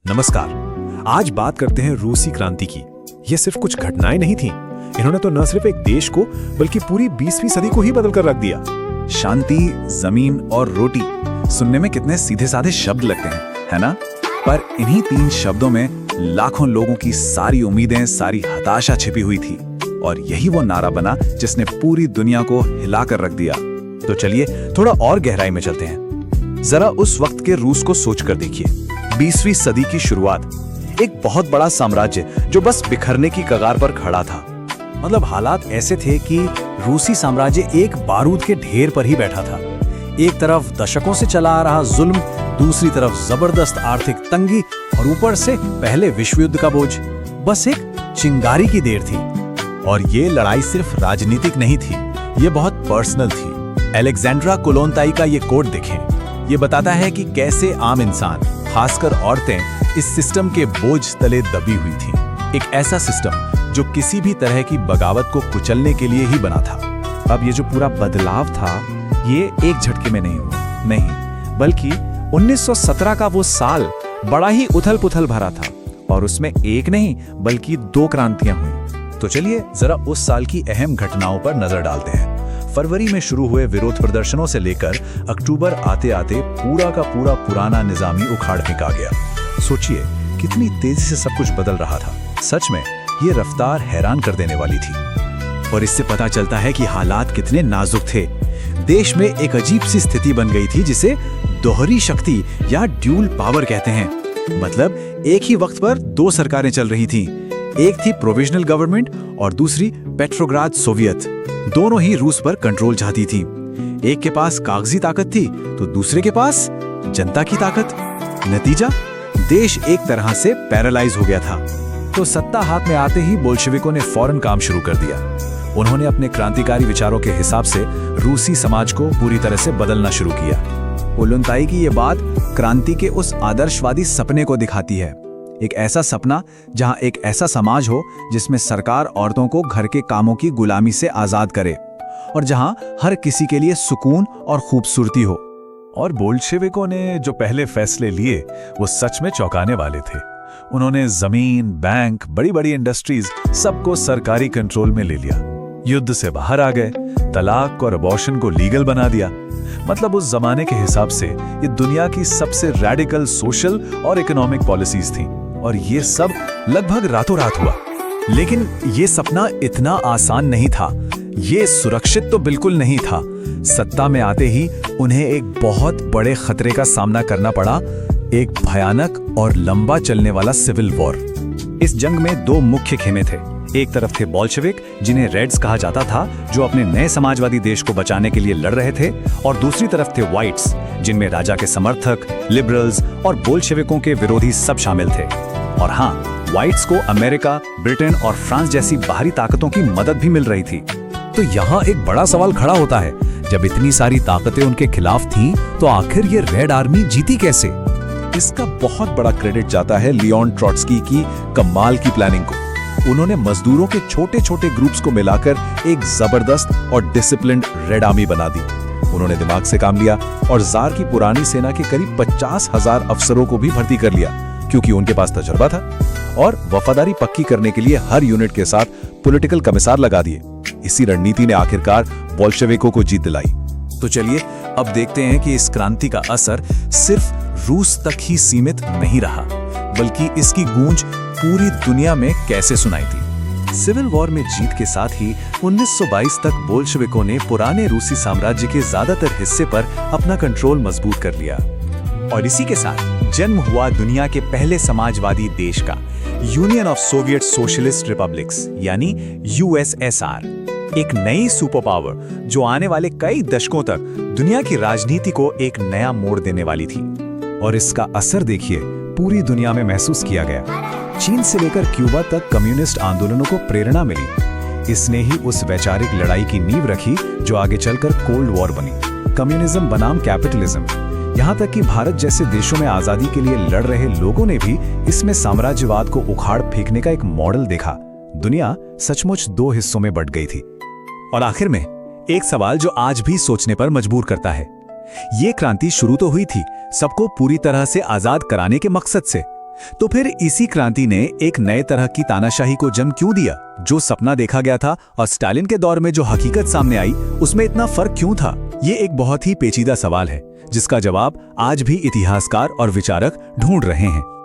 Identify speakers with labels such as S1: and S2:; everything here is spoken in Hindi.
S1: नमस्कार। आज बात करते हैं रूसी क्रांति की। ये सिर्फ कुछ घटनाएं नहीं थीं। इन्होंने तो न सिर्फ एक देश को बल्कि पूरी 20वीं सदी को ही बदल कर रख दिया।
S2: शांति, जमीन और रोटी सुनने में कितने सीधे साधे शब्द लगते हैं, है ना? पर इन्हीं 3 शब्दों में लाखों लोगों की सारी उम्मीदें, सारी हताशा छिपी हुई थी। और यही वो नारा बना जिसने पूरी दुनिया को हिलाकर रख दिया।
S1: तो चलिए थोड़ा और गहराई में चलते हैं। जरा उस वक्त के रूस को सोचकर देखिए। 20वीं सदी की शुरुआत, एक बहुत बड़ा साम्राज्य जो बस बिखरने की कगार पर खड़ा था। मतलब हालात ऐसे थे कि रूसी साम्राज्य एक बारूद के ढेर पर ही बैठा था। एक तरफ दशकों से चला आ रहा जुल्म, दूसरी तरफ जबरदस्त आर्थिक तंगी और ऊपर से पहले विश्व युद्ध का बोझ। बस एक चिंगारी की देर थी। और ये लड़ाई सिर्फ राजनीतिक नहीं थी, ये बहुत पर्सनल थी। अलेक्जेंड्रा कोलोनताई का ये कोट देखें। ये बताता है कि कैसे आम इंसान, खासकर औरतें, इस सिस्टम के बोझ तले दबी हुई थीं। एक ऐसा सिस्टम जो किसी भी तरह की बगावत को कुचलने के लिए ही बना था।
S2: अब ये जो पूरा बदलाव था, ये एक झटके में नहीं हुआ, नहीं, बल्कि 1917 का वो साल बड़ा ही उथल-पुथल भरा था। और उसमें एक नहीं बल्कि 2 क्रांतियां हुई।
S1: तो चलिए जरा उस साल की अहम घटनाओं पर नजर डालते हैं। फरवरी में शुरू हुए विरोध प्रदर्शनों से लेकर अक्टूबर आते आते पूरा का पूरा पुराना निजामी उखाड़ फेंका गया। सोचिए कितनी तेजी से सब कुछ बदल रहा था। सच में ये रफ्तार हैरान कर देने वाली थी। और इससे पता चलता है कि हालात कितने नाजुक थे। देश में एक अजीब सी स्थिति बन गई थी जिसे दोहरी शक्ति या ड्यूल पावर कहते हैं। मतलब एक ही वक्त पर 2 सरकारें चल रही थीं। एक थी प्रोविजनल गवर्नमेंट और दूसरी पेट्रोग्राद सोवियत। दोनों ही रूस पर कंट्रोल चाहती थी। एक के पास कागजी ताकत थी तो दूसरे के पास जनता की ताकत। नतीजा, देश एक तरह से पैरालाइज हो गया था। तो सत्ता हाथ में आते ही बोल्शेविकों ने फौरन काम शुरू कर दिया। उन्होंने अपने क्रांतिकारी विचारों के हिसाब से रूसी समाज को पूरी तरह से बदलना शुरू किया। कोलोनताई की ये बात क्रांति के उस आदर्शवादी सपने को दिखाती है। एक ऐसा सपना जहां एक ऐसा समाज हो जिसमें सरकार औरतों को घर के कामों की गुलामी से आजाद करे और जहां हर किसी के लिए सुकून और खूबसूरती हो।
S3: और बोल्शेविकों ने जो पहले फैसले लिए वो सच में चौंकाने वाले थे। उन्होंने जमीन, बैंक, बड़ी बड़ी इंडस्ट्रीज सबको सरकारी कंट्रोल में ले लिया। युद्ध से बाहर आ गए, तलाक और अबॉर्शन को लीगल बना दिया। मतलब उस जमाने के हिसाब से ये दुनिया की सबसे रैडिकल सोशल और इकोनॉमिक पॉलिसीज थी। और ये सब लगभग रातों रात हुआ।
S1: लेकिन ये सपना इतना आसान नहीं था। ये सुरक्षित तो बिल्कुल नहीं था। सत्ता में आते ही उन्हें एक बहुत बड़े खतरे का सामना करना पड़ा, एक भयानक और लंबा चलने वाला सिविल वॉर। इस जंग में 2 मुख्य खेमे थे। एक तरफ थे बोल्शेविक, जिन्हें रेड्स कहा जाता था, जो अपने नए समाजवादी देश को बचाने के लिए लड़ रहे थे, और दूसरी तरफ थे व्हाइट्स, जिनमें राजा के समर्थक, लिबरल्स और बोल्शेविकों के विरोधी सब शामिल थे। और हाँ, व्हाइट्स को अमेरिका, ब्रिटेन और फ्रांस जैसी बाहरी ताकतों की मदद भी मिल रही थी। तो यहाँ एक बड़ा सवाल खड़ा होता है, जब इतनी सारी ताकतें उनके खिलाफ थीं, तो आखिर ये रेड आर्मी जीती कैसे?
S3: इसका बहुत बड़ा क्रेडिट जाता है लियोन ट्रॉट्स्की की कमाल की प्लानिंग को। उन्होंने मजदूरों के छोटे छोटे ग्रुप्स को मिलाकर एक जबरदस्त और डिसिप्लिन्ड रेड आर्मी बना दी। उन्होंने दिमाग से काम लिया और जार की पुरानी सेना के करीब 50,000 अफसरों को भी भर्ती कर लिया, क्योंकि उनके पास तजुर्बा था। और वफादारी पक्की करने के लिए हर यूनिट के साथ पॉलिटिकल कमिश्नर लगा दिए। इसी रणनीति ने आखिरकार बोल्शेविकों को जीत दिलाई।
S1: तो चलिए अब देखते हैं कि इस क्रांति का असर सिर्फ रूस तक ही सीमित नहीं रहा, बल्कि इसकी गूंज पूरी दुनिया में कैसे सुनाई थी। सिविल वॉर में जीत के साथ ही 1922 तक बोल्शेविकों ने पुराने रूसी साम्राज्य के ज्यादातर हिस्से पर अपना कंट्रोल मजबूत कर लिया। और इसी के साथ जन्म हुआ दुनिया के पहले समाजवादी देश का, union of Soviet socialist republics यानी यूएसएसआर। एक नई सुपर पावर जो आने वाले कई दशकों तक दुनिया की राजनीति को एक नया मोड़ देने वाली थी। और इसका असर देखिए पूरी दुनिया में महसूस किया गया। चीन से लेकर क्यूबा तक कम्युनिस्ट आंदोलनों को प्रेरणा मिली। इसने ही उस वैचारिक लड़ाई की नींव रखी जो आगे चलकर कोल्ड वॉर बनी। कम्युनिज्म बनाम कैपिटलिज्म। यहाँ तक कि भारत जैसे देशों में आजादी के लिए लड़ रहे लोगों ने भी इसमें साम्राज्यवाद को उखाड़ फेंकने का एक मॉडल देखा। दुनिया सचमुच 2 हिस्सों में बंट गई थी। और आखिर में एक सवाल जो आज भी सोचने पर मजबूर करता है। ये क्रांति शुरू तो हुई थी सबको पूरी तरह से आजाद कराने के मकसद से, तो फिर इसी क्रांति ने एक नए तरह की तानाशाही को जन्म क्यों दिया? जो सपना देखा गया था और स्टालिन के दौर में जो हकीकत सामने आई, उसमें इतना फर्क क्यों था? ये एक बहुत ही पेचीदा सवाल है जिसका जवाब आज भी इतिहासकार और विचारक ढूंढ रहे हैं।